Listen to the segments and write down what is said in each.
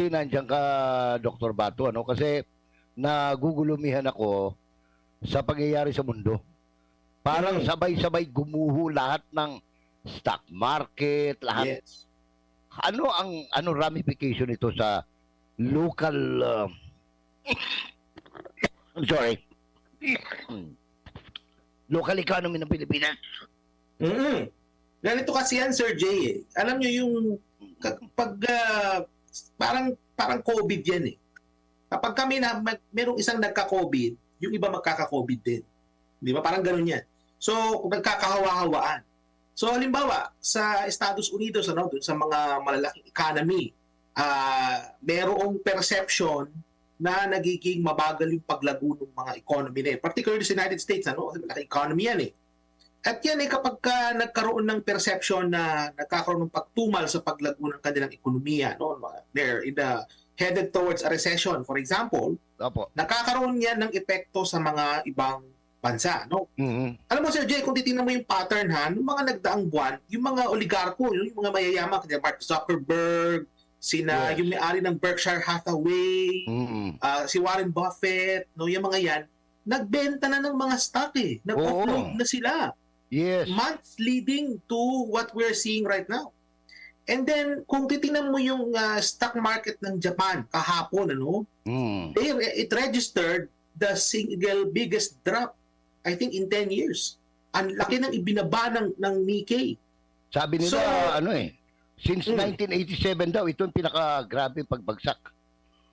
buti nandiyan ka, Dr. Bato, ano? Kasi nagugulumihan ako sa pangyayari sa mundo. Parang sabay-sabay gumuho lahat ng stock market, lahat. Yes. Ano ramification ito sa local I'm sorry. Local economy ng Pilipinas? Ganito kasi yan, Sir Jay. Alam nyo yung pag parang COVID yan eh. Kapag kami merong isang nagka-COVID, yung iba magkaka-COVID din. Di ba? Parang ganun yan. So, nagkakahawa-hawaan. So, halimbawa, sa Estados Unidos, dun sa mga malalaking economy, merong perception na nagiging mabagal yung paglago ng mga economy na particularly sa United States, kasi malaking economy yan eh. At yan kapag nagkaroon ng perception na nagkakaroon ng pagtumal sa paglago ng kanilang ekonomiya, they're headed towards a recession, for example, nakakaroon yan ng epekto sa mga ibang bansa. Alam mo, Sir Jay, kung titingnan mo yung pattern ng mga nagdaang buwan, yung mga oligarko, yung mga mayayaman, kaya Mark Zuckerberg, yung may-ari ng Berkshire Hathaway, si Warren Buffett, yung mga yan, nagbenta na ng mga stock nag-offload na sila. Yes. Months leading to what we're seeing right now. And then, kung titingnan mo yung stock market ng Japan kahapon, it registered the single biggest drop, I think, in 10 years. Ang laki ng ibinaba ng Nikkei. Sabi nila, since 1987 daw, ito yung pinaka-grabe pagbagsak.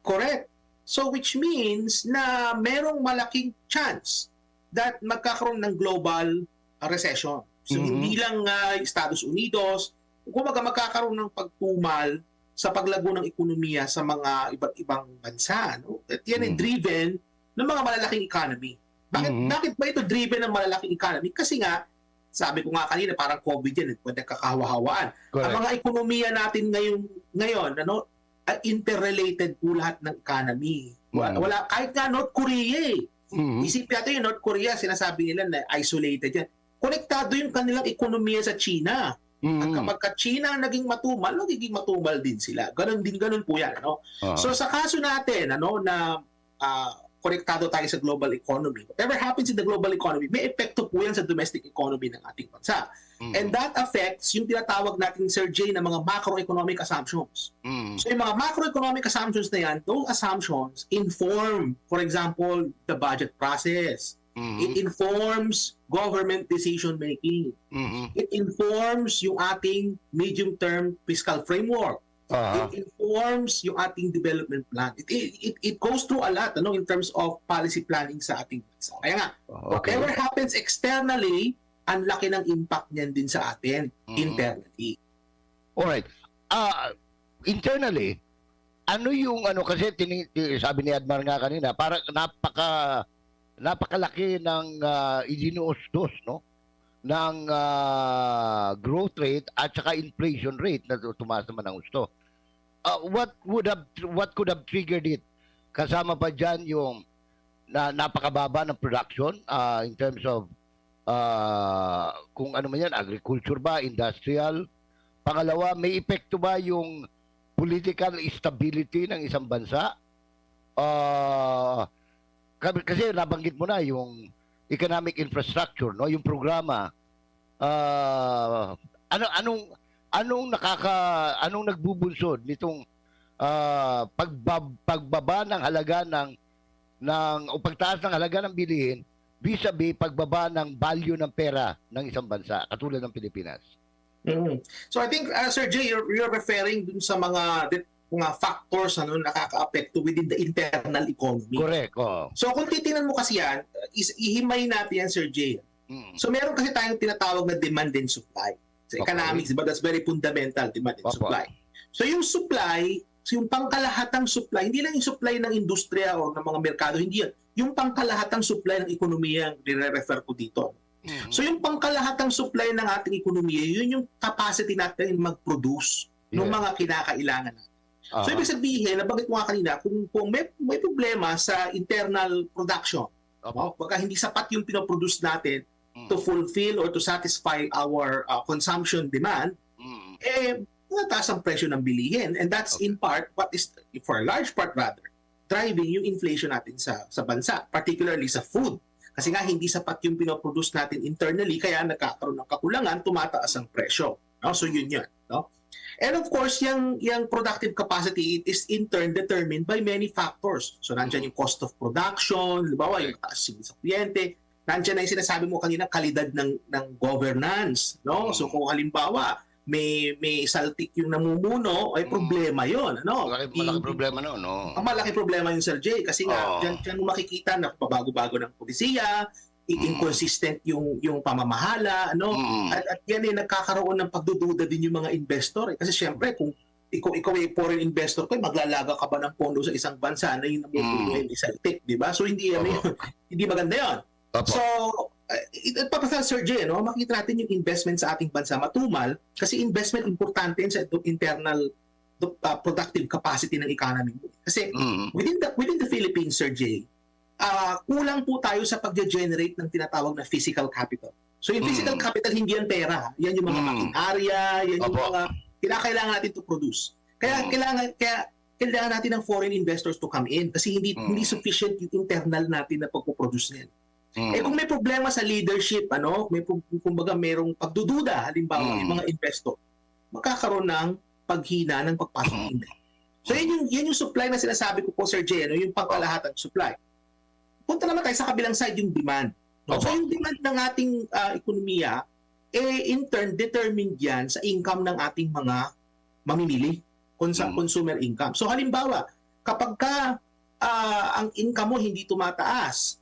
Correct. So, which means na merong malaking chance that magkakaroon ng global recession. So, hindi lang Estados Unidos, kung magkakaroon ng pagtumal sa paglago ng ekonomiya sa mga iba't ibang bansa. At yan ay driven ng mga malalaking economy. Bakit ba ito driven ng malalaking economy? Kasi nga, sabi ko nga kanina, parang COVID yan, pwede kakahawa-hawaan. Ang mga ekonomiya natin ngayon, interrelated po lahat ng economy. Wala, kahit nga North Korea Isipin natin yung North Korea, sinasabi nila na isolated yan. Konektado yung kanilang ekonomiya sa China. At kapag ka China naging matumal, nagiging matumal din sila. Ganun po yan. So sa kaso natin, na konektado tayo sa global economy, whatever happens in the global economy, may epekto po yan sa domestic economy ng ating bansa. And that affects yung tinatawag natin, Sir Jay, na mga macroeconomic assumptions. So yung mga macroeconomic assumptions na yan, those assumptions inform, for example, the budget process. It informs government decision making. It informs yung ating medium-term fiscal framework. It informs yung ating development plan. It goes through a lot in terms of policy planning sa ating bansa. Kaya nga, whatever happens externally, ang laki ng impact niyan din sa atin internally. Alright. Internally, ano yung kasi sabi ni Admar nga kanina, parang napakalaki ng idinuustos, ng growth rate at saka inflation rate na tumaas naman ang gusto. What could have triggered it? Kasama pa dyan yung napakababa ng production in terms of kung ano man yan, agriculture ba, industrial. Pangalawa, may epekto ba yung political stability ng isang bansa? Kasi nabanggit mo na yung economic infrastructure, yung programa. Anong nagbubunsod nitong pagbaba ng halaga o pagtaas ng halaga ng bilihin vis-a-vis pagbaba ng value ng pera ng isang bansa katulad ng Pilipinas? So I think, Sir Jay, you're referring dun sa mga factors nakaka-apekto within the internal economy. Correct. So kung titingnan mo kasi yan, ihimay natin yan, Sir Jay. So meron kasi tayong tinatawag na demand and supply. Sa economics, diba? That's very fundamental, demand and supply. So yung supply, yung pangkalahatang supply, hindi lang yung supply ng industriya o ng mga merkado, hindi yan. Yung pangkalahatang supply ng ekonomiya ang nire-refer ko dito. So yung pangkalahatang supply ng ating ekonomiya, yun yung capacity natin mag-produce ng mga kinakailangan natin. So ibig sabihin, nabanggit ko nga kanina, kung may problema sa internal production, pagka hindi sapat yung pinoproduce natin to fulfill or to satisfy our consumption demand, tumataas ang presyo ng bilihin. And that's in part, for a large part rather, driving yung inflation natin sa bansa, particularly sa food. Kasi nga hindi sapat yung pinoproduce natin internally, kaya nagkakaroon ng kakulangan, tumataas ang presyo. No? So yun. No? And of course, yung productive capacity is in turn determined by many factors. So nandiyan yung cost of production, halimbawa yung taas sa kliyente, nandiyan na yung sinasabi mo kanina, kalidad ng governance. No? So kung halimbawa, may saltik yung namumuno, ay problema yon, ano? Malaki problema no. Ang malaki problema yun, Sir Jay, kasi nga diyan mo makikita na pabago-bago ng pulisiya, inconsistent yung pamamahala, ano? At yan ay nagkakaroon ng pagdududa din yung mga investor. Kasi syempre kung ikaw ay foreign investor ko, maglalaga ka ba ng pondo sa isang bansa na yung namumuno yung saltik, di ba? So hindi maganda yon. So ipapasal, Sir Jay, no? Makita natin yung investment sa ating bansa matumal kasi investment importante sa internal productive capacity ng economy. Kasi within the Philippines, Sir Jay, kulang po tayo sa pag-generate ng tinatawag na physical capital. So yung physical capital, hindi yan pera. Yan yung mga makinarya, yan yung mga kailangan natin to produce. Kaya kailangan natin ng foreign investors to come in kasi hindi sufficient yung internal natin na pagpo-produce niyan. Kung may problema sa leadership, kumbaga merong pagdududa, halimbawa yung mga investor, magkakaroon ng paghina ng pagpasok ng investment. So yan yung supply na sinasabi ko po, Sir Jay, yung pangkalahatang supply. Punta naman tayo sa kabilang side, yung demand. No? So yung demand ng ating ekonomiya, in turn, determined yan sa income ng ating mga mamimili, consumer income. So halimbawa, kapag ang income mo hindi tumataas,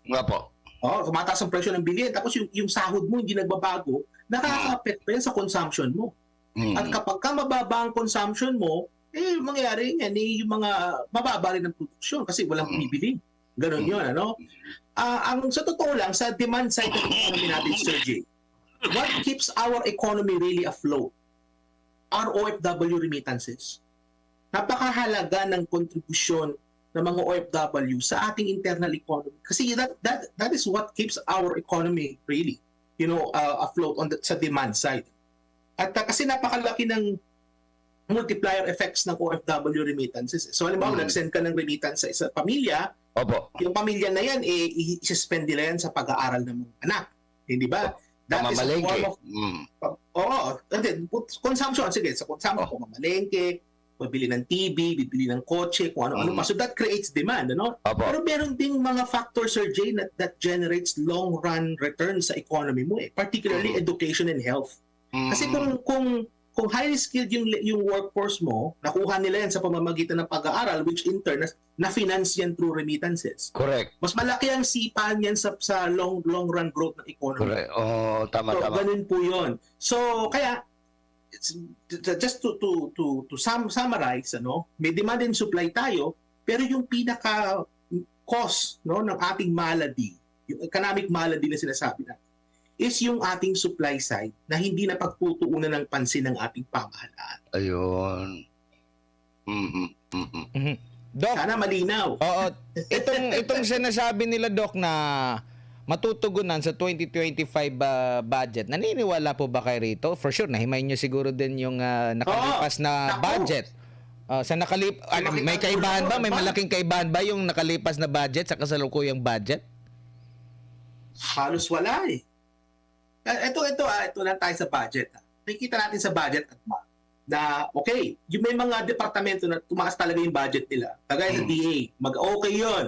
tumataas ang presyo ng bilihin, tapos yung sahod mo hindi nagbabago, nakaka-apekto yan sa consumption mo. At kapag mababa ang consumption mo, mangyayari yan, yung mga mababa rin ng produksyon kasi walang bumibili. Ganon yun, ano? Sa totoo lang, sa demand side ng economy natin, Sir Jay, what keeps our economy really afloat are OFW remittances. Napakahalaga ng kontribusyon ng mga OFW sa ating internal economy. Kasi that is what keeps our economy really, afloat sa demand side. At kasi napakalaki ng multiplier effects ng OFW remittances. So halimbawa, nag-send ka ng remittance sa isang pamilya, yung pamilya na yan, i-spend nila yan sa pag-aaral ng mga anak. Hindi ba? That is a form of... consumption. Sige, sa consumption, mamalengke, bibili ng TV, bibili ng kotse, kung ano-ano pa. So that creates demand, ano? Pero meron ding mga factors, Sir Jay, that generates long-run returns sa economy mo, particularly education and health. Kasi kung highly skilled yung workforce mo, nakuha nila yan sa pamamagitan ng pag-aaral, which in turn, na-finance yan through remittances. Correct. Mas malaki ang sipan yan sa long-run growth ng economy. Correct. Tama. Ganun po yun. So, kaya, just to summarize, may demand and supply tayo, pero yung pinaka cause ng ating malady, yung economic malady na sinasabi natin, is yung ating supply side na hindi na pagtutuunan ng pansin ng ating pamahalaan. Ayun. Doc, sana malinaw. Oo. Itong sinasabi nila, Doc, na matutugunan sa 2025 budget. Naniniwala po ba kayo rito? For sure, nahimayin nyo siguro din yung nakalipas na budget. May kaibahan ba? May malaking kaibahan ba yung nakalipas na budget sa kasalukuyang budget? Halos wala eh. Ito lang tayo sa budget. Nakikita natin sa budget na okay, yung may mga departamento na tumaas talaga yung budget nila. Kagaya sa DA, okay yun.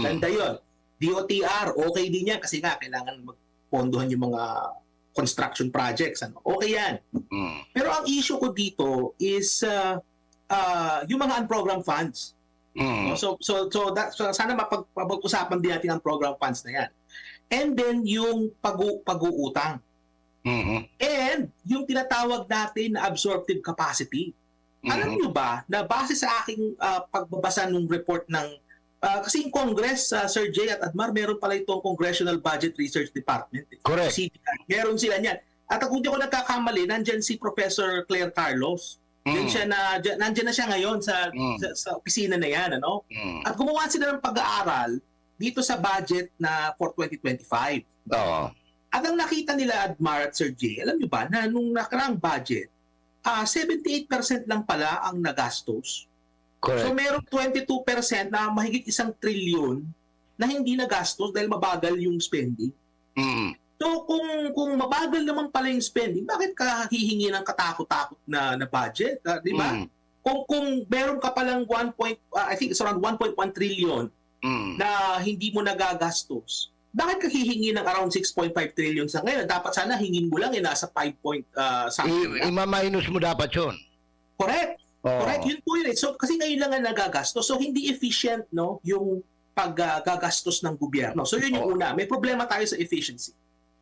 Ganda yun. DOTR, okay din yan kasi nga kailangan magpondohan yung mga construction projects. Okay yan. Pero ang issue ko dito is yung mga unprogrammed funds. So sana mapag-usapan din natin ang program funds na yan. And then yung pag-uutang. And yung tinatawag natin na absorptive capacity. Alam niyo ba na base sa aking pagbabasa ng report ng kasi yung Congress, Sir Jay at Admar, meron pala itong Congressional Budget Research Department. Correct. Meron sila niyan. At kung di ako nagkakamali, nandyan si Professor Claire Carlos. Nandyan na siya ngayon sa opisina na yan. At gumawa sila ng pag-aaral dito sa budget na for 2025. At ang nakita nila, Admar at Sir Jay, alam niyo ba na nung nakaraang budget, 78% lang pala ang nagastos. Correct. So merong 22% na mahigit 1 trilyon na hindi nagastos dahil mabagal yung spending. Mm. So kung mabagal naman pala yung spending, bakit ka hihingi ng katakot-takot na budget? Di ba? Mm. Kung meron ka palang I think it's around 1.1 trillion Mm. na hindi mo nagagastos, bakit ka hihingi ng around 6.5 trillion sa ngayon? Dapat sana hingin mo lang nasa 5 point something lang. Ima-minus mo dapat yun. Correct. Oo. Correct, yun po yun. So, kasi ngayon lang ang nagagastos. So, hindi efficient no, yung paggagastos ng gobyerno. So, yun yung una. May problema tayo sa efficiency.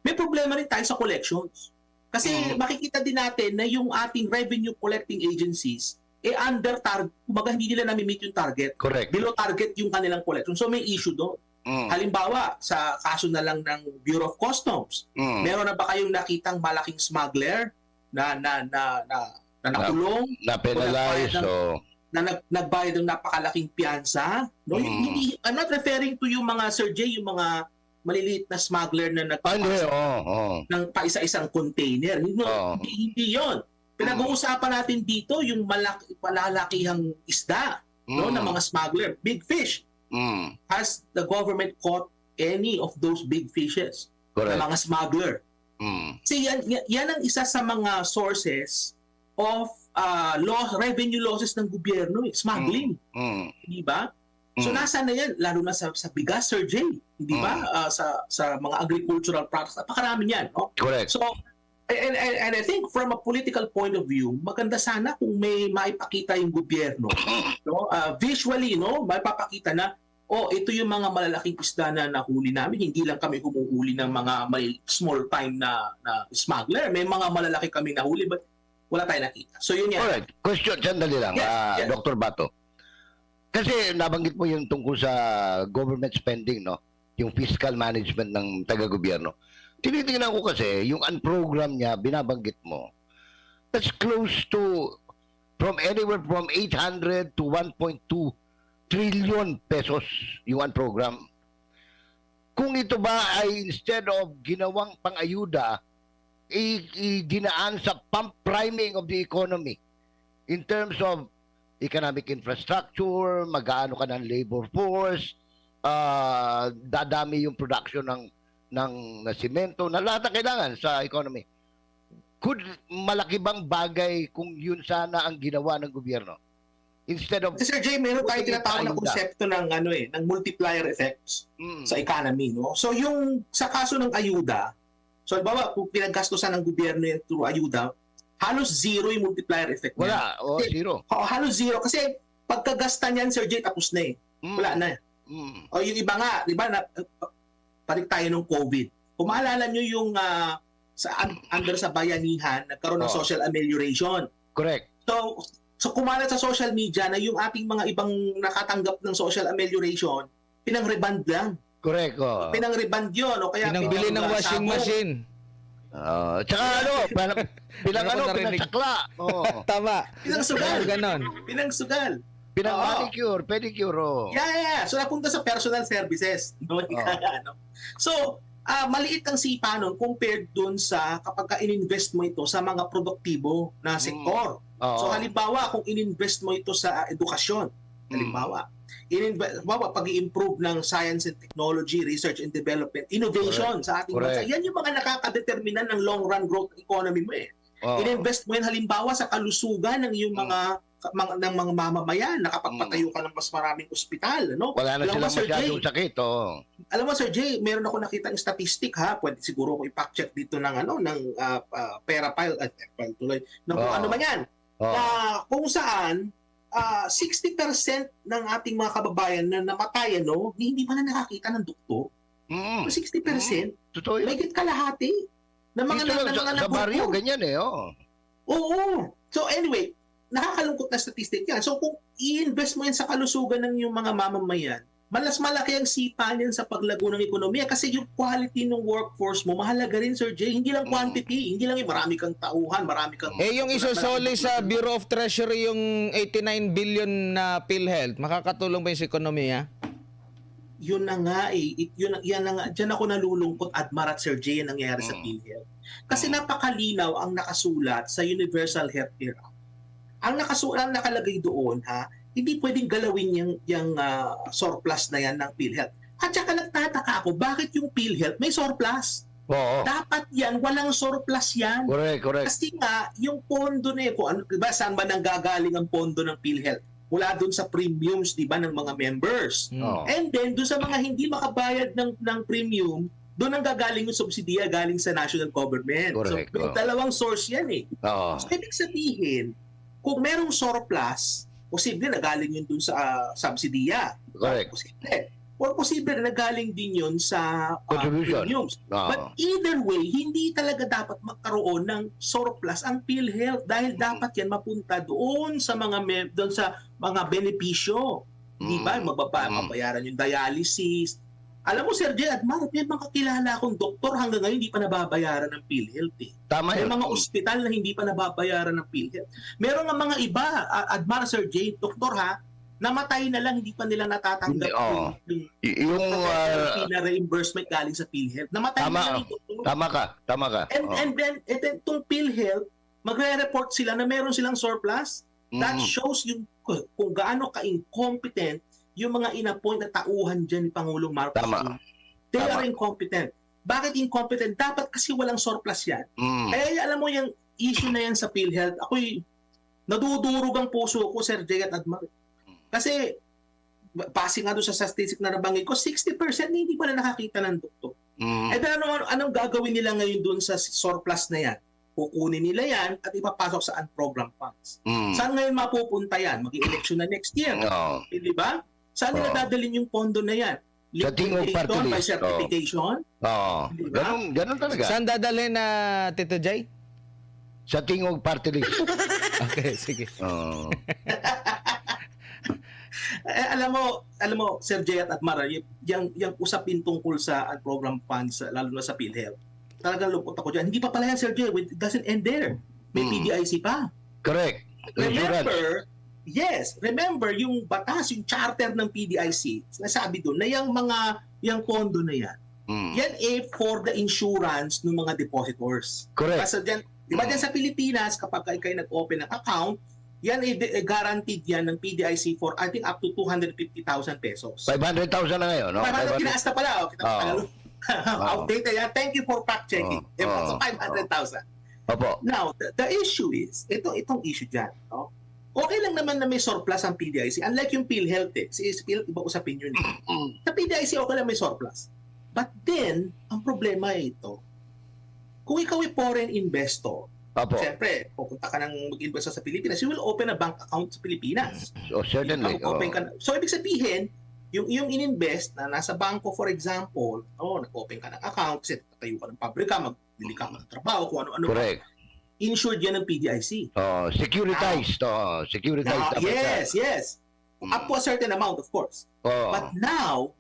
May problema rin tayo sa collections. Kasi makikita din natin na yung ating revenue collecting agencies, under target, kumbaga hindi nila nami-meet yung target. Correct. Below target yung kanilang collection. So, may issue doon. Halimbawa, sa kaso na lang ng Bureau of Customs, meron na ba kayong nakitang malaking smuggler na nakulong, Na-penalize. na nagbayad ng napakalaking piyansa? No? Hindi, I'm not referring to yung mga, Sir Jay, yung mga maliliit na smuggler na Oo. ng paisa-isang container. Hindi yun. Pinag-uusapan natin dito yung malalakihang isda no, ng mga smuggler, big fish. Has the government caught any of those big fishes? Correct. Na mga smuggler? Kasi yan ang isa sa mga sources of revenue losses ng gobyerno, smuggling. Di ba? So nasa na yan, lalo na sa bigas, Sir Jay, di ba? Sa mga agricultural products, napakarami yan. No? Correct. So, and I think from a political point of view, maganda sana kung may maipakita yung gobyerno. No? Visually, no? Maipapakita na, ito yung mga malalaking isda na nahuli namin. Hindi lang kami humuhuli ng mga small time na smuggler. May mga malalaki kami nahuli, but wala tayong nakita. So yun yan. Correct. Question, sandali lang, Yes. Dr. Bato. Kasi nabanggit mo yung tungkol sa government spending, no? Yung fiscal management ng taga-gobyerno. Tinitingnan ko kasi, yung unprogram niya, binabanggit mo, that's close to anywhere from 800 to 1.2 trillion pesos yung unprogram. Kung ito ba ay instead of ginawang pang-ayuda, dinaan sa pump priming of the economy in terms of economic infrastructure, mag-aano ka ng labor force, dadami yung production ng simento, na lahat na kailangan sa economy. Malaki bang bagay kung yun sana ang ginawa ng gobyerno? Instead of... Sir Jay, meron tayo tinatawag na konsepto ng multiplier effects sa economy. No? So yung sa kaso ng ayuda, so halimbawa, kung pinaggastosan ng gobyerno yung through ayuda, halos zero yung multiplier effect niya. Wala, zero. Halos zero. Kasi pagkagasta niyan, Sir Jay, tapos na eh. Wala na. O yung iba nga, di ba, balik tayo ng COVID. Kung maalala nyo yung under sa bayanihan, nagkaroon ng social amelioration. Correct. So kumalat sa social media na yung ating mga ibang nakatanggap ng social amelioration, pinang-reband lang. Correct. Pinang-reband yun. O kaya pinangbili ng washing machine. Tsaka pinang-sakla. Tama. Pinang-sugal. Ganon. Pinang-sugal. Pinang-manicure, pedicure. Yeah. So napunta sa personal services. No? So, maliit ang sipa nun compared dun sa kapag in-invest mo ito sa mga produktibo na sektor. So halimbawa, kung in-invest mo ito sa edukasyon, halimbawa, pag-i-improve ng science and technology, research and development, innovation sa ating bansa, yan yung mga nakakadeterminan ng long-run growth economy mo eh. In-invest mo yan halimbawa sa kalusugan ng iyong mga mamamayan, nakapagpatayo ka ng mas maraming ospital, no? Wala na silang masyadong sakit, Alam mo, Sir Jay, meron ako nakita ng statistic, pwede siguro ko i-fact-check dito ng Perapile, tuloy, ng kung ano man yan, na kung saan 60% ng ating mga kababayan na namatay, hindi pa na nakakita ng doktor. 60%, totoo yun. may kalahati ng mga sa baryo, ganyan Oo. So anyway, nakakalungkot na statistic yan. So kung i-invest mo yan sa kalusugan ng yung mga mamamayan, malas malaki ang sipa niyan sa paglago ng ekonomiya kasi yung quality ng workforce mo, mahalaga rin, Sir Jay. Hindi lang quantity, hindi lang yung marami kang tauhan, marami kang... yung isosoli sa Bureau of Treasury yung 89 billion na PhilHealth, makakatulong ba yung sa ekonomiya? Yun na nga eh. Yan na nga. Diyan ako nalulungkot, Admar at Sir Jay, yung nangyayari sa Mm. PhilHealth. Kasi napakalinaw ang nakasulat sa Universal Healthcare Act. Ang nakalagay doon, hindi pwedeng galawin yung surplus na yan ng PhilHealth. At saka nagtataka ako, bakit yung PhilHealth may surplus? Oo. Dapat yan, walang surplus yan. Correct. Kasi nga, yung pondo na yun, kung ano, diba, saan ba nanggagaling ang pondo ng PhilHealth? Mula doon sa premiums, di ba, ng mga members. Oo. And then, doon sa mga hindi makabayad ng premium, doon ang gagaling yung subsidiya galing sa national government. Correct. So, may dalawang source yan eh. Oo. So, ibig sabihin, kung merong surplus, posible na galing yun doon sa subsidiya. Correct. Posible. Or posible na galing din yun sa Contribution. premiums. Oo. But either way, hindi talaga dapat magkaroon ng surplus ang PhilHealth dahil dapat yan mapunta doon sa doon sa mga benepisyo. Di ba? Mababayaran yung dialysis. Alam mo, Sir Jay, Admar, may mga kakilala akong doktor hanggang ngayon hindi pa nababayaran ng PhilHealth eh. Tama May yun. mga ospital na hindi pa nababayaran ng PhilHealth. Meron nga mga iba, Admar, Sir Jay, doktor namatay na lang, hindi pa nila natatanggap Oo. Yung reimbursement galing sa PhilHealth. Namatay Tama. na lang yung doktor. tama ka. And, Oo. and then itong PhilHealth, magre-report sila na meron silang surplus. That Mm. shows yung kung gaano ka-incompetent yung mga inappoint na tauhan dyan ni Pangulong Marcos. Tama. They Tama. are incompetent. Bakit incompetent? Dapat kasi walang surplus yan. Mm. Kaya alam mo yung issue na yan sa PhilHealth, ako'y nadudurog ang puso ko, Sir Jay at Admar. Kasi, passing nga doon sa statistic na nabanggit ko, 60% hindi pa na nakakita ng doktor. Mm. Eh then anong gagawin nila ngayon doon sa surplus na yan? Kukunin nila yan at ipapasok sa unprogrammed funds. Mm. Saan ngayon mapupunta yan? Mag-election na next year. Oo. Di ba? Saan nila Oo. dadalhin yung pondo na yan? Sa tingog party Liquidation by list. certification? Oo. Diba? Ganun talaga. Saan dadalhin na Tito Jay? Sa tingog party list. Okay, sige. Oo. Alam mo, Sir Jay at Admar, yung usapin tungkol sa unprogrammed funds, lalo na sa PhilHealth, talagang lungkot ako dyan. Hindi pa pala yan, Sir Jay. It doesn't end there. May PDIC pa. Correct. Insurance. Remember yung batas, yung charter ng PDIC, nasabi doon na yung pondo na yan, Mm. yan for the insurance ng mga depositors. Correct. Kasi dyan, di ba dyan sa Pilipinas, kapag kayo nag-open ng account, yan guaranteed yan ng PDIC for I think up to 250,000 pesos. 500,000 na ngayon, no? 500 tinaas na pala. Kita mo pala. Oo. Outdated yan. Thank you for fact-checking. Oo. So 500,000. Opo. Now, the issue is, itong issue dyan, no? Okay lang naman na may surplus ang PDIC. Unlike yung PhilHealth, si PhilHealth, iba usapin yun. Sa PDIC, okay lang may surplus. But then, ang problema ito, kung ikaw ay foreign investor, Opo. siyempre, pupunta ka ng mag-invest sa Pilipinas, you will open a bank account sa Pilipinas. So, certainly. Open ka na. So, ibig sabihin, yung ininvest na nasa bangko, for example, nag-open ka ng account, kasi tatayo ka ng pabrika, magbili ka ng trabaho, kung ano-ano. Correct. Insured yan ng PDIC. Securitized. Securitized. Yes. Up to a certain amount, of course. Oo. But now,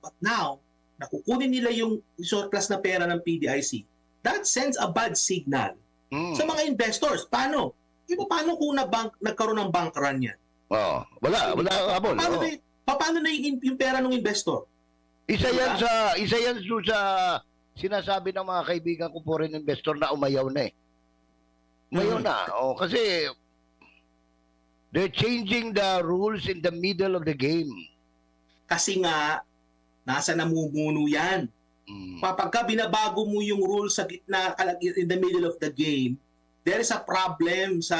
nakukunin nila yung surplus na pera ng PDIC. That sends a bad signal Mm. sa mga investors. Paano? Paano kung nagkaroon ng bank run yan? Wala habol. Paano na yung pera ng investor? Isa yan sa sinasabi ng mga kaibigan ko foreign investor na umayaw na eh. Umayaw na. Kasi they're changing the rules in the middle of the game. Kasi nga, nasa namumuno yan. Mm. Kapag binabago mo yung rules sa gitna, in the middle of the game, there is a problem sa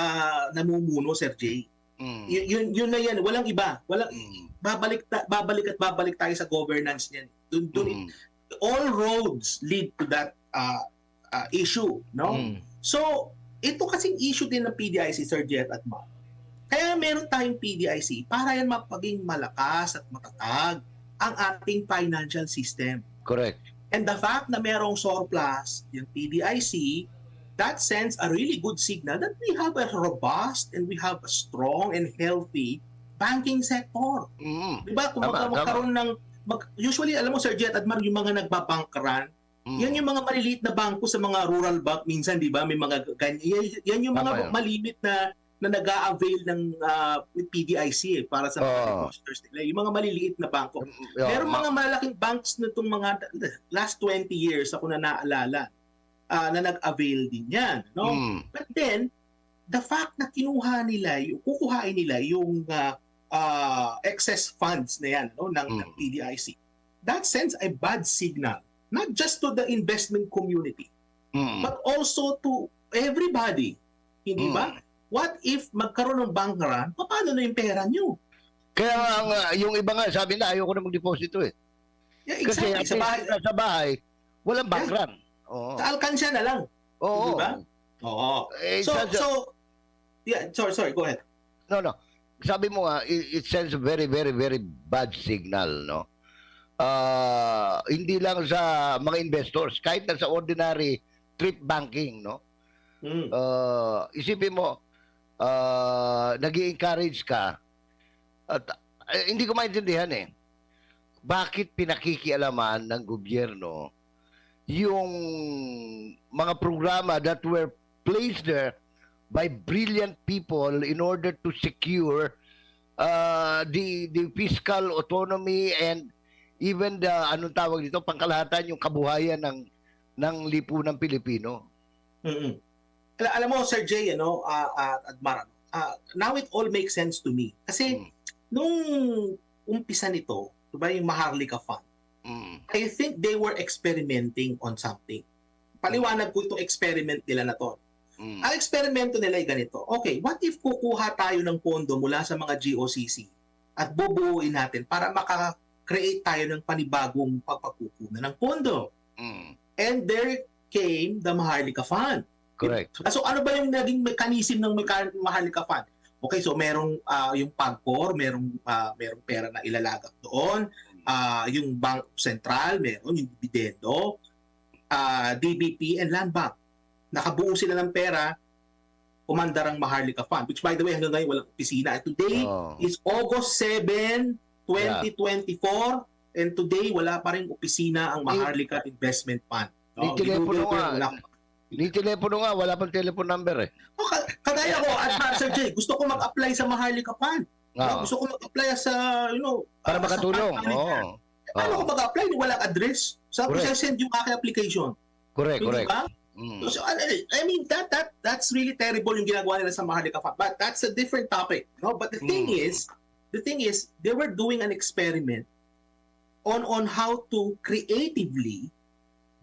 namumuno, Sir Jay. Mm. Yun na yan. Walang iba. Mm. Babalik tayo sa governance niyan. Mm. All roads lead to that issue, no? Mm. So, ito kasing issue din ng PDIC, Sir Jeff at Ma. Kaya meron tayong PDIC para yan mapaging malakas at matatag ang ating financial system. Correct. And the fact na merong surplus, yung PDIC, that sends a really good signal that we have a robust and we have a strong and healthy banking sector. Mm. Diba? Kung magkaroon ng... usually, alam mo, Sir Jet, Admar, yung mga nagbabankran, yan yung mga maliliit na bangko sa mga rural bank minsan, di ba? May mga ganyan. Yan yung mga malimit na na nag-a-avail ng PDIC para sa mga depositors nila, yung mga maliliit na bangko. Meron mga malalaking banks na itong mga last 20 years ako na naalala na nag-avail din yan. No? But then, the fact na kukuhain nila yung excess funds na yan ng PDIC, that sends a bad signal, not just to the investment community, but also to everybody. Hindi ba? What if magkaroon ng bank run? Paano na yung pera nyo? Kaya yung iba nga, sabi na, ayoko na mag-deposito eh. Yeah, exactly. Kasi sa bahay, walang bank run. Sa alkansya na lang. Oo. Diba? Oo. Sorry, go ahead. No. Sabi mo nga, it sends a very, very, very bad signal, no? Hindi lang sa mga investors, kahit na sa ordinary trip banking, no? Isipin mo, nag-i-encourage ka at hindi ko maintindihan eh. Bakit pinakikialaman ng gobyerno yung mga programa that were placed there by brilliant people in order to secure the fiscal autonomy and even the anong tawag dito, pangkalahatan yung kabuhayan ng lipunang Pilipino. Alam mo, Sir Jay, Admar, now it all makes sense to me. Kasi nung umpisa nito, diba, yung Maharlika Fund, I think they were experimenting on something. Paliwanag ko itong experiment nila na to. Ang eksperimento nila ay ganito. Okay, what if kukuha tayo ng pondo mula sa mga GOCC at bubuuin natin para maka-create tayo ng panibagong pagpakukunan ng pondo? And there came the Maharlika Fund. Correct. So ano ba yung naging mechanism ng Maharlika Fund? Okay, so merong yung PAGCOR, merong pera na ilalagak doon, yung Bank Sentral, meron yung dividendo, DBP and Land Bank. Nakabuo sila ng pera, umandar ang Maharlika Fund, which by the way hanggang ngayon walang opisina. Today is August 7, 2024, and today wala pa rin opisina ang Maharlika Investment Fund. Ni telepono nga, wala pang telephone number eh. Kagaya ko, Sir Jay, gusto ko mag-apply sa Maharlika Fund. Gusto ko mag-apply sa, para makatulong. Paano ko mag-apply? Walang address. Saan ko send yung aking application? Correct. So, I mean, that's really terrible yung ginagawa nila sa Maharlika Fund. But that's a different topic. No? But the thing is, they were doing an experiment on how to creatively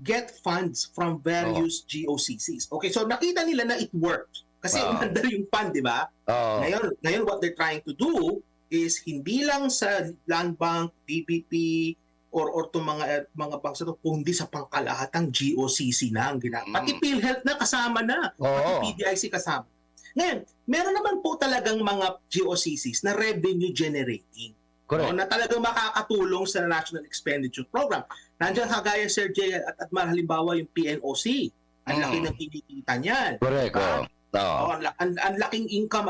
get funds from various GOCCs. Okay, so nakita nila na it worked. Kasi umandar yung fund, di ba? Ngayon, what they're trying to do is hindi lang sa Land Bank, DBP, or itong mga banks na ito, kundi sa pangkalahatang GOCC na ang ginagawa. Pati PhilHealth na kasama na. Pati PDIC kasama. Ngayon, meron naman po talagang mga GOCCs na revenue generating. Correct. Na talagang makakatulong sa National Expenditure Program. Nandiyan kagaya, Sir Jay at Admar, halimbawa yung PNOC. Ang laki ng kinikita niyan. Correct. Ang laking income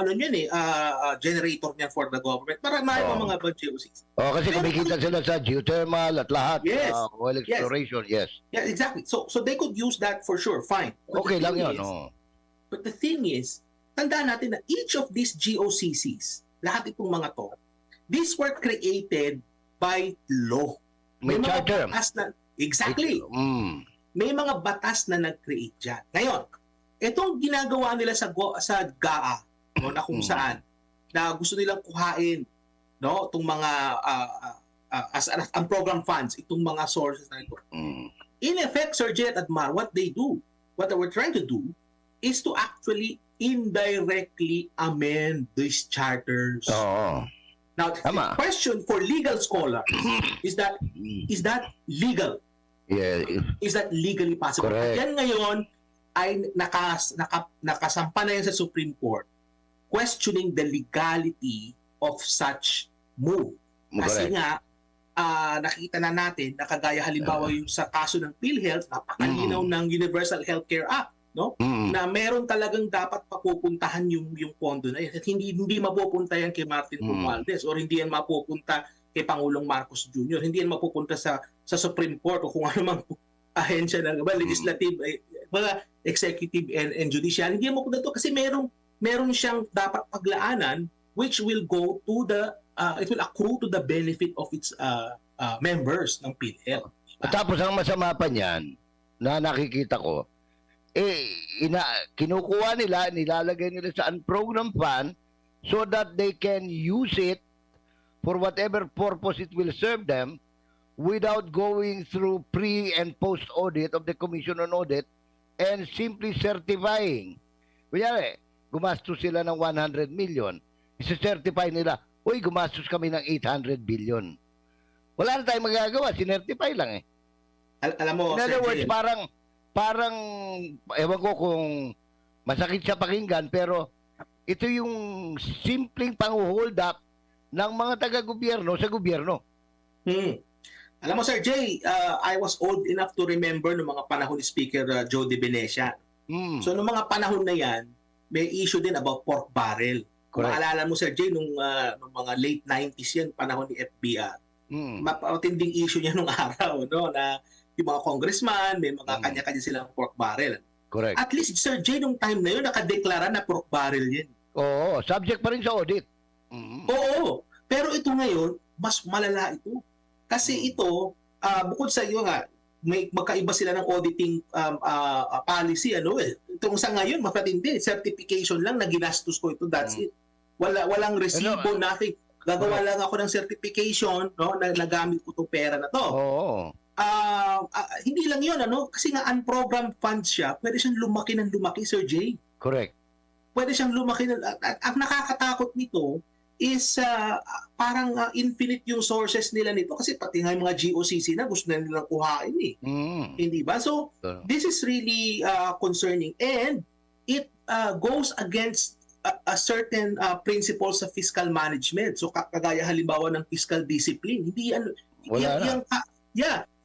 generator niyan for the government. Marami mga GOCs. Kasi kumikita sila sa geothermal at lahat. Oil exploration, yes. Yeah, exactly. So they could use that for sure. Fine. But okay lang yun. But the thing is, tandaan natin na each of these GOCCs, lahat itong mga to, these were created by law. May charter. Exactly. May mga batas na nag-create dyan. Ngayon, itong ginagawa nila sa GAA, na kung saan, na gusto nilang kuhain, itong mga, ang program funds, itong mga sources na ito. In effect, Sir Jay at Admar, what they were trying to do, is to actually indirectly amend these charters. Now, the question for legal scholars is that legal? Yeah. Is that legally possible? Correct. At yan ngayon ay nakasampa na yan sa Supreme Court questioning the legality of such move. Kasi nga, nakita na natin, nakagaya halimbawa yung sa kaso ng PhilHealth, napakalinaw ng Universal Healthcare Act, na meron talagang dapat papupuntahan yung pondo na yan. At hindi mapupunta yan kay Martin Romualdez or hindi yan mapupunta kay Pangulong Marcos Jr. Hindi yan mapupunta sa Supreme Court o kung ano mang ahensya ng legislative, mga executive and judicial. Hindi yan mapupunta to kasi merong meron siyang dapat paglaanan which will go to it will accrue to the benefit of its members ng PhilHealth. At tapos ang masama pa niyan na nakikita ko, kinukuha nila, nilalagay nila sa unprogrammed fund so that they can use it for whatever purpose it will serve them without going through pre- and post-audit of the Commission on Audit and simply certifying. Kunyari, gumastos sila ng 100 million. Isa-certify nila, uy, gumastos kami ng 800 billion. Wala na tayong magagawa, sinertify lang eh. Alam mo, In other Sir words, Jay, parang, ewan ko kung masakit sa pakinggan, pero ito yung simpleng pang-hold up ng mga taga-gobyerno sa gobyerno. Alam mo, Sir Jay, I was old enough to remember noong mga panahon ni Speaker Joe De Venecia. So, noong mga panahon na yan, may issue din about pork barrel. Kung Correct. maalala mo, Sir Jay, nung mga late 90s yan, panahon ni FBR, mapatinding issue niya nung araw, no? Na yung mga congressman, may mga kanya-kanya silang pork barrel. Correct. At least, Sir Jay, nung time na yun, nakadeklara na pork barrel yan. Oo, subject pa rin sa audit. Oo. Pero ito ngayon, mas malala ito. Kasi ito, bukod sa iyo nga, may magkaiba sila ng auditing policy, ano eh. Itong sa ngayon, mapatindi, certification lang na ginastos ko ito, that's it. Walang resibo, nothing. Gagawa lang ako ng certification, no, na nagamit ko itong pera na to. Oo. Hindi lang yun, ano, kasi nga unprogrammed funds siya, pwede siyang lumaki ng lumaki, Sir Jay. Correct. Pwede siyang lumaki. At ang nakakatakot nito is parang infinite yung sources nila nito kasi pati nga yung mga GOCC na gusto na nilang kuhain eh. Hindi ba? So, this is really concerning and it goes against a certain principles of fiscal management. So, kagaya halimbawa ng fiscal discipline. Hindi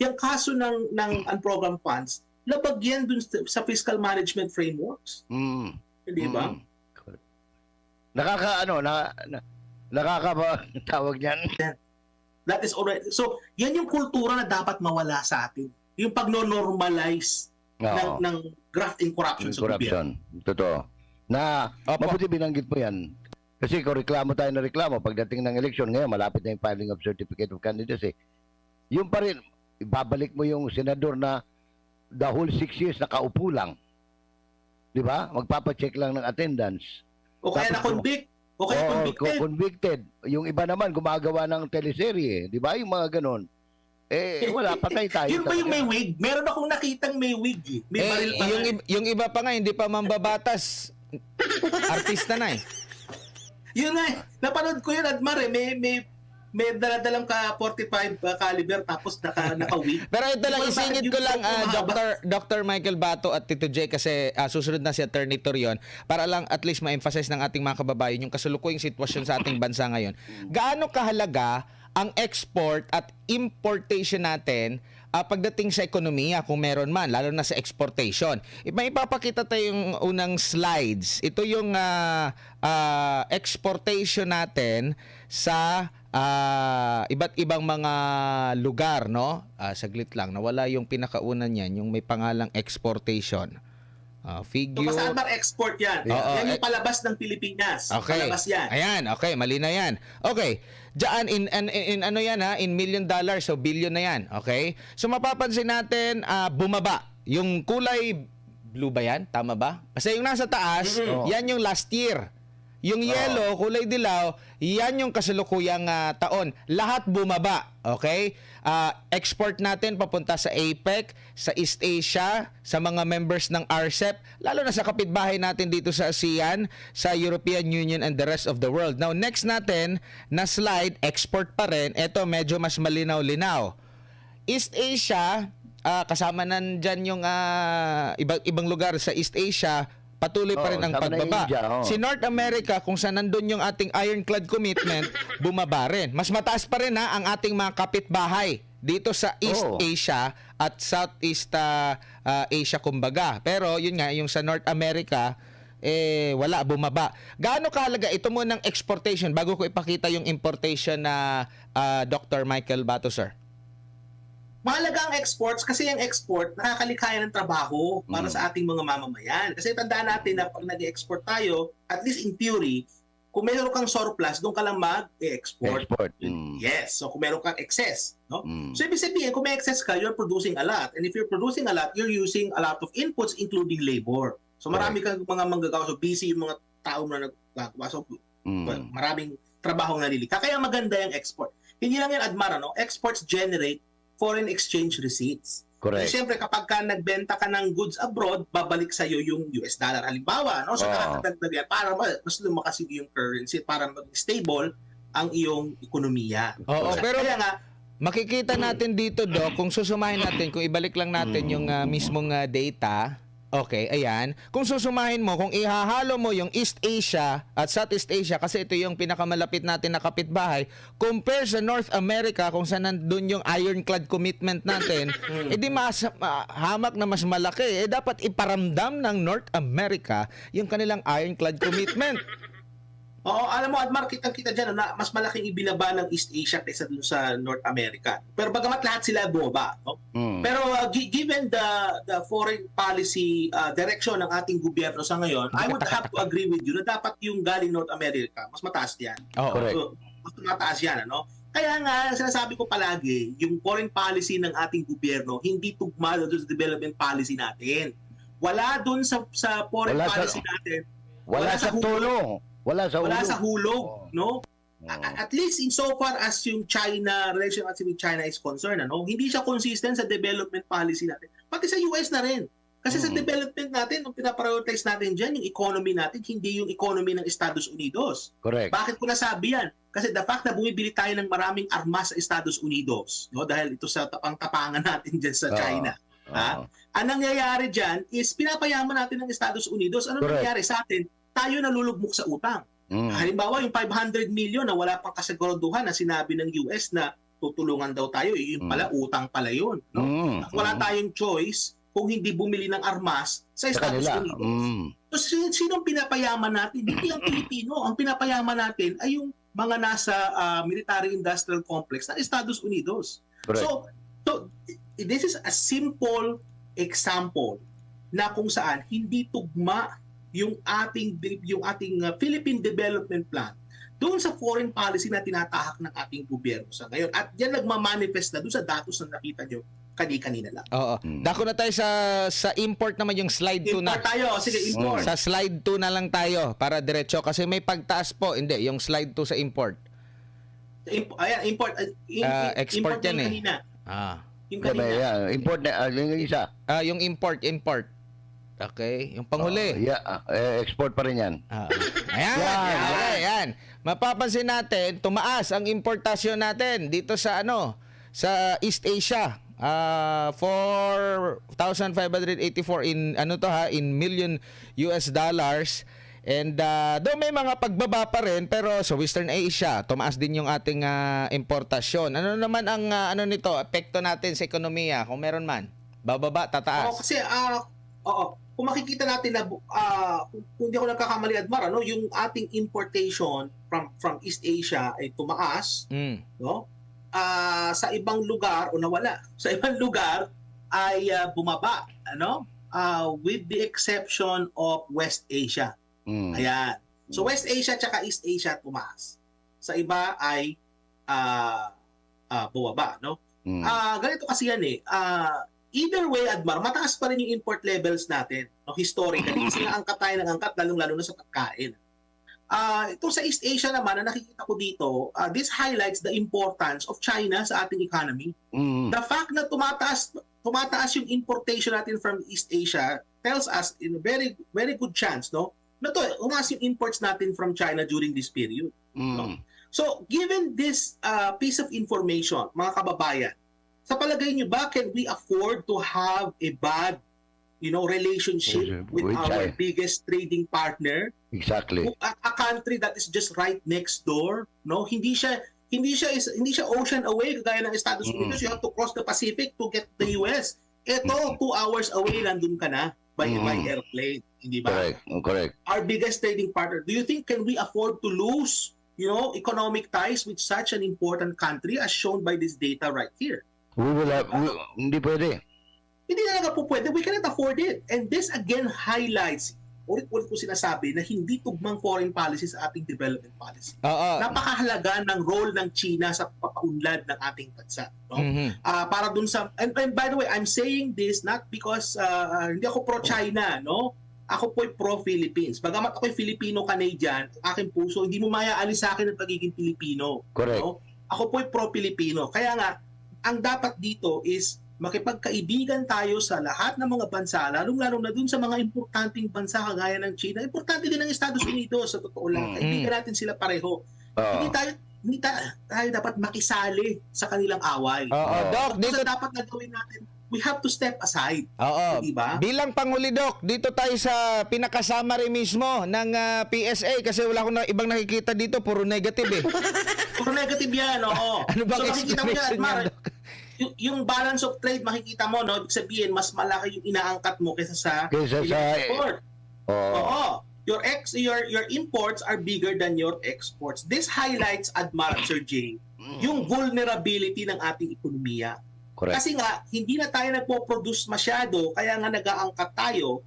yung kaso ng unprogrammed funds, labag yan dun sa fiscal management frameworks. Hindi ba? Nakakatawag niyan. That is already. So, yan yung kultura na dapat mawala sa atin. Yung pagno-normalize ng graft and corruption sa gobyerno. Totoo. Mabuti binanggit mo yan. Kasi kung reklamo tayo na reklamo, pagdating ng eleksyon, ngayon malapit na yung filing of certificate of candidacy. Yung pa rin, ibabalik mo yung senador na the whole 6 years nakaupo lang. Di ba? Magpapacheck lang ng attendance. O kaya na-convict. O kaya convicted. Yung iba naman gumagawa ng teleserye. Di ba? Yung mga ganon. Wala, patay tayo. Yun ba yung may wig? Meron akong nakitang may wig. May baril pa yung iba pa nga, hindi pa mambabatas. Artista na eh. Yun nga, napanood ko yun, Admar eh. May daladalang ka 45 caliber tapos naka-wig. Pero ito lang, isingit ko lang, Dr. Michael Bato at Tito J kasi susunod na si Attorney Torion para lang at least ma-emphasize ng ating mga kababayan yung kasalukuyang sitwasyon sa ating bansa ngayon. Gaano kahalaga ang export at importation natin pagdating sa ekonomiya kung meron man, lalo na sa exportation. May ipapakita tayong unang slides. Ito yung exportation natin sa iba't ibang mga lugar, no? Saglit lang, nawala yung pinakaunan niyan, yung may pangalang exportation. Figure. So, saan export yan? Yan yung palabas ng Pilipinas. Okay. Palabas yan. Ayan, okay, mali na yan. Okay. Diyan in ano yan ha, in $1 million, so billion na yan. Okay? So mapapansin natin bumaba. Yung kulay blue ba yan? Tama ba? Kasi yung nasa taas, yan yung last year. Yung yellow, kulay dilaw, yan yung kasalukuyang taon. Lahat bumaba. Okay? Export natin papunta sa APEC, sa East Asia, sa mga members ng RCEP, lalo na sa kapitbahay natin dito sa ASEAN, sa European Union and the rest of the world. Now, next natin na slide, export pa rin. Ito, medyo mas malinaw-linaw. East Asia, kasama nandyan yung ibang lugar sa East Asia, patuloy pa rin ang pagbaba. Si North America, kung saan nandun yung ating ironclad commitment, bumaba rin. Mas mataas pa rin ang ating mga kapitbahay dito sa East Asia at Southeast Asia kumbaga. Pero yun nga, yung sa North America, wala, bumaba. Gaano kahalaga? Ito muna ng exportation bago ko ipakita yung importation na Dr. Michael Bato, sir. mahalaga ang exports kasi ang export nakakalikha ng trabaho para sa ating mga mamamayan. Kasi tandaan natin na pag nag-export tayo, at least in theory, kung meron kang surplus, doon ka lang mag-export. Export. Yes. So kung meron kang excess, no? So ibig sabihin, kung may excess ka, you're producing a lot. And if you're producing a lot, you're using a lot of inputs including labor. So marami kang mga manggagawa. So busy yung mga tao na nagagawa. So maraming trabaho na nilika. Kaya maganda yung export. Hindi lang yan, Admar, no? Exports generate foreign exchange receipts. Correct. So, siyempre, kapag ka nagbenta ka ng goods abroad, babalik sa'yo yung US dollar. Halimbawa, no? So, nakakadagdag yan para mas lumakas yung currency, para maging stable ang iyong ekonomiya. Oo, So, pero kaya nga, makikita natin dito, Doc, kung susumahin natin, kung ibalik lang natin yung mismong data. Okay, ayan. Kung susumahin mo, kung ihahalo mo yung East Asia at Southeast Asia, kasi ito yung pinakamalapit natin na kapitbahay, compare sa North America, kung saan nandun yung ironclad commitment natin, edi hamak na mas malaki. Dapat iparamdam ng North America yung kanilang ironclad commitment. oo, alam mo, Admar, kitang-kita dyan na mas malaking ibinaba ng East Asia kaysa dun sa North America. Pero bagamat lahat sila bumaba, no? Pero given the foreign policy direction ng ating gobyerno sa ngayon, I would have to agree with you na dapat yung galing North America, mas mataas yan. Oo. Correct. So, mas mataas yan, ano? Kaya nga, sinasabi ko palagi, yung foreign policy ng ating gobyerno, hindi tugma doon sa development policy natin. Wala doon sa foreign policy natin. Wala sa tulong. Wala sa hulog, no? At least in so far as yung China, relation natin with China is concerned, ano? Hindi siya consistent sa development policy natin. Pati sa US na rin. Kasi sa development natin, ang pinaprioritize natin dyan, yung economy natin, hindi yung economy ng Estados Unidos. Correct. Bakit ko nasabi yan? Kasi the fact na bumibili tayo ng maraming armas sa Estados Unidos, no? Dahil ito sa tapang-tapangan natin dyan sa China. Ang nangyayari dyan is pinapayaman natin ng Estados Unidos. Ano nangyayari sa atin? Tayo nalulugmok sa utang. Halimbawa, yung 500 million na wala pang kasiguraduhan na sinabi ng US na tutulungan daw tayo, yun pala, utang pala yun. No? Wala tayong choice kung hindi bumili ng armas sa Estados Unidos. So, sinong pinapayaman natin? Hindi ang Pilipino. Ang pinapayaman natin ay yung mga nasa military-industrial complex ng Estados Unidos. Correct. So, this is a simple example na kung saan hindi tugma yung ating Philippine Development Plan doon sa foreign policy na tinatahak ng ating gobyerno sa ngayon. At yan nagmamanifest na doon sa datos na nakita nyo kanina lang. Oo. Dako na tayo sa import naman, yung slide 2 na. Import tayo. Sige, import. Sa slide 2 na lang tayo para diretso kasi may pagtaas po. Hindi, yung slide 2 sa import. Ayan, import. Export import yan yung eh. kanina. Yung Diba, kanina. import na, yung isa. Yung import. Okay, yung panghuli. Export pa rin yan. Ayan. Mapapansin natin, tumaas ang importasyon natin dito sa sa East Asia. 4,584 in million US dollars. And though may mga pagbaba pa rin, pero sa Western Asia, tumaas din yung ating importasyon. Ano naman ang nito, epekto natin sa ekonomiya kung meron man? Bababa, tataas? Kasi kung makikita natin na kung hindi ako nagkakamali, Admar, yung ating importation from East Asia ay tumaas, no? Sa ibang lugar o nawala. Sa ibang lugar ay bumaba, with the exception of West Asia. Ayan. So West Asia tsaka East Asia tumaas. Sa iba ay bumaba, no? Ganito kasi yan eh. Either way, Admar, mataas pa rin yung import levels natin, no, historically. Kasi angkat tayo ng angkat, lalong-lalo na sa pagkain. Ito sa East Asia naman, na nakikita ko dito, this highlights the importance of China sa ating economy. The fact na tumataas yung importation natin from East Asia tells us in a very, very good chance, no, na umaas yung imports natin from China during this period. No? So, given this piece of information, mga kababayan, sa palagay niyo ba, can we afford to have a bad, relationship with our biggest trading partner? Exactly. A country that is just right next door, no? Hindi siya ocean away kagaya ng Estados Unidos. You have to cross the Pacific to get the US. Ito, 2 hours away, nandun ka na by airplane, hindi ba? Correct. Our biggest trading partner. Do you think can we afford to lose, economic ties with such an important country as shown by this data right here? Hindi pwede. Hindi talaga po pwede. We cannot afford it. And this again highlights, ulit-ulit ko sinasabi, na hindi tugmang foreign policy sa ating development policy. Napakahalaga ng role ng China sa papaunlad ng ating bansa. No? Para dun sa... And by the way, I'm saying this not because hindi ako pro-China, no? Ako po'y pro-Philippines. Bagamat ako'y Filipino-Canadian, aking puso, hindi mo mayaalis sa akin ang pagiging Pilipino. Correct. No? Ako po'y pro-Pilipino. Kaya nga, ang dapat dito is makipagkaibigan tayo sa lahat ng mga bansa, lalong-lalo na dun sa mga importanteng bansa kagaya ng China. Importante din ang Estados Unidos, sa totoo lang. Kaibigan natin sila pareho. Hindi tayo dapat makisali sa kanilang away. Doc, dito dapat na gawin natin, we have to step aside. Diba? Bilang Pangulo, Doc, dito tayo sa pinakasummary mismo ng PSA kasi wala akong ibang nakikita dito, puro negative eh. Puro negative yan, oo. Ano bang so makikita mo yan, explanation Doc? Yung balance of trade, makikita mo, no? Ibig sabihin, mas malaki yung inaangkat mo kaysa sa export. Oo. Your imports are bigger than your exports. This highlights, Admiral Sir Jay, yung vulnerability ng ating ekonomiya. Correct. Kasi nga, hindi na tayo nagpo-produce masyado, kaya nga nag-aangkat tayo.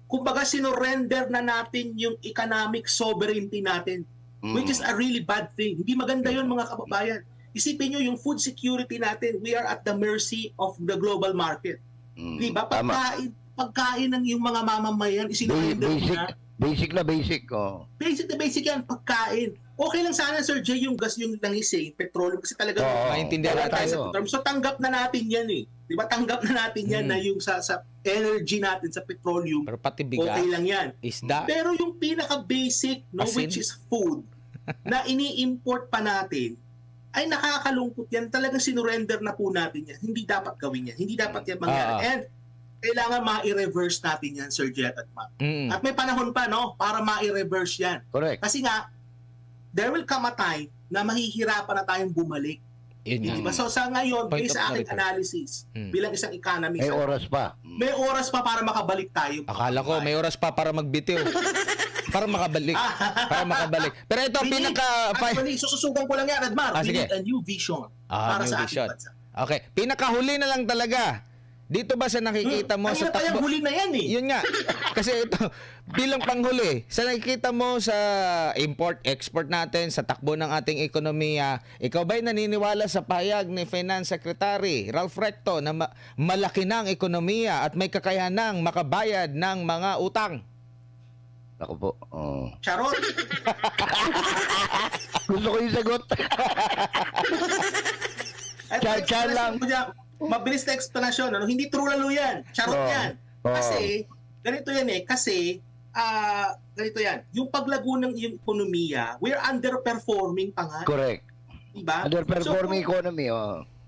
Kumbaga, sinurrender na natin yung economic sovereignty natin, which is a really bad thing. Hindi maganda yun, mga kababayan. Isipin nyo, yung food security natin, we are at the mercy of the global market. Diba? Pagkain ng yung mga mamamayan, isinurrender na. Basic na basic. Basic na basic yan, pagkain. Okay lang sana, Sir Jay, yung gas, yung langis petroleum, kasi talaga maintindihan tayo. So tanggap na natin yan eh. Diba? Tanggap na natin yan na yung sa energy natin, sa petroleum. Pero pati bigas, okay lang yan. isda. Pero yung pinaka-basic, no, which is food, na ini-import pa natin, ay nakakalungkot yan. Talagang sinurrender na po natin yan. Hindi dapat gawin yan. Hindi dapat yan mangyari. And kailangan ma-reverse natin yan, Sir Jet at Mac. At may panahon pa, no, para ma-reverse yan. Correct. Kasi nga, there will come a time na mahihirapan na tayong bumalik. Diba? So sa ngayon, based sa aking analysis, bilang isang economist, may oras pa. May oras pa para makabalik tayo. Akala ko, may oras pa para magbitiw. Para makabalik. Pero ito, Actually, sususugan ko lang yan, Admar. We sige. need a new vision para sa ating bansa. Okay. Pinakahuli na lang talaga. Dito ba sa nakikita mo sa takbo? Huli na yan eh. Yun nga. Kasi ito, bilang panghuli, sa nakikita mo sa import-export natin, sa takbo ng ating ekonomiya, ikaw ba'y naniniwala sa pahayag ni Finance Secretary Ralph Recto na malaki na ang ekonomiya at may kakayanang makabayad ng mga utang? Ako po. Charot. Gusto ko yung sagot. Chan lang. Mabilis na explanation. Ano? Hindi true lalo yan. Charot yan. Kasi, ganito yan eh. Kasi, ganito yan. Yung paglago ng iyong ekonomiya, we're underperforming pa nga. Correct. Diba? Underperforming economy.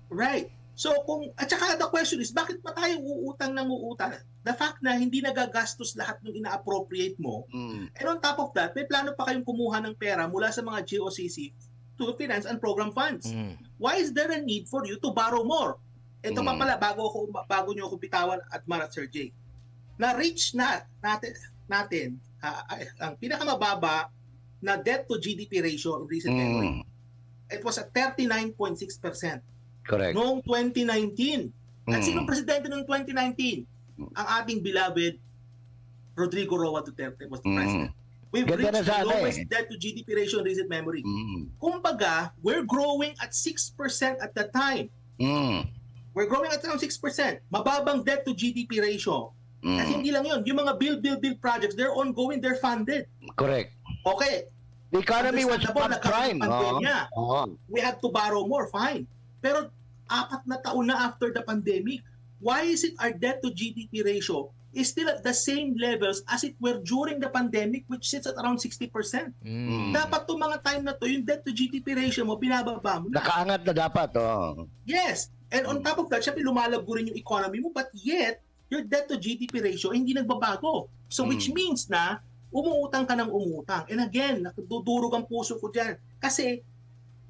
Right. So, at saka the question is, bakit pa tayo uutang ng uutang? The fact na hindi nagagastos lahat ng ina-appropriate mo, and on top of that, may plano pa kayong kumuha ng pera mula sa mga GOCC to finance and program funds. Why is there a need for you to borrow more? Ito pa pala, bago nyo ako bitawan at Marat Sir Jay, na-reach natin ang pinakamababa na debt to GDP ratio in recent memory. It was at 39.6%. Correct. Noong 2019. At sinong presidente noong 2019? Ang ating beloved Rodrigo Roa Duterte was the president. We've reached the lowest debt to GDP ratio in recent memory. Kumbaga, we're growing at 6% at that time. We're growing at around 6%. Mababang debt to GDP ratio. At hindi lang yun. Yung mga build projects, they're ongoing, they're funded. Correct. Okay. The economy was prime. We had to borrow more, fine. Pero 4 na taon na after the pandemic, why is it our debt to GDP ratio is still at the same levels as it were during the pandemic, which sits at around 60%? Dapat itong mga time na to, yung debt to GDP ratio mo, binababa mo na. Nakaangat na dapat. Yes. And on top of that, syempre lumalago rin yung economy mo, but yet, your debt to GDP ratio hindi nagbabago. So which means na, umuutang ka ng umutang. And again, nakadudurog ang puso ko dyan. Kasi,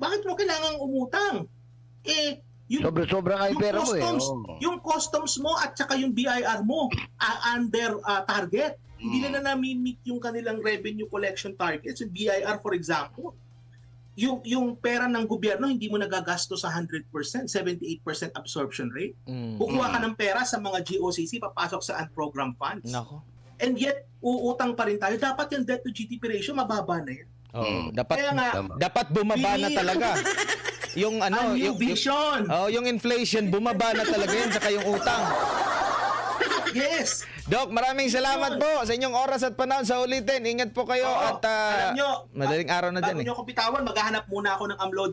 bakit mo kailangang umutang? Yung sobra-sobra ay pera mo yung customs mo at saka yung BIR mo under target. Hindi na na-meet yung kanilang revenue collection targets. Yung BIR, for example. yung pera ng gobyerno hindi mo nagagasto sa 100%, 78% absorption rate. Kukuha ka ng pera sa mga GOCC, papasok sa unprogrammed funds. Nako. And yet, uutang pa rin tayo. Dapat yung debt to GDP ratio, mababa na yan. Dapat Kaya nga, dapat bumaba na talaga. Yung a new vision. yung inflation bumaba na talaga yan, saka yung utang. Yes. Doc, maraming salamat po sa inyong oras at panahon sa ulitin. Ingat po kayo Oo, at alam nyo, madaling araw na bago dyan. nyo ko bitawan, maghahanap muna ako ng upload.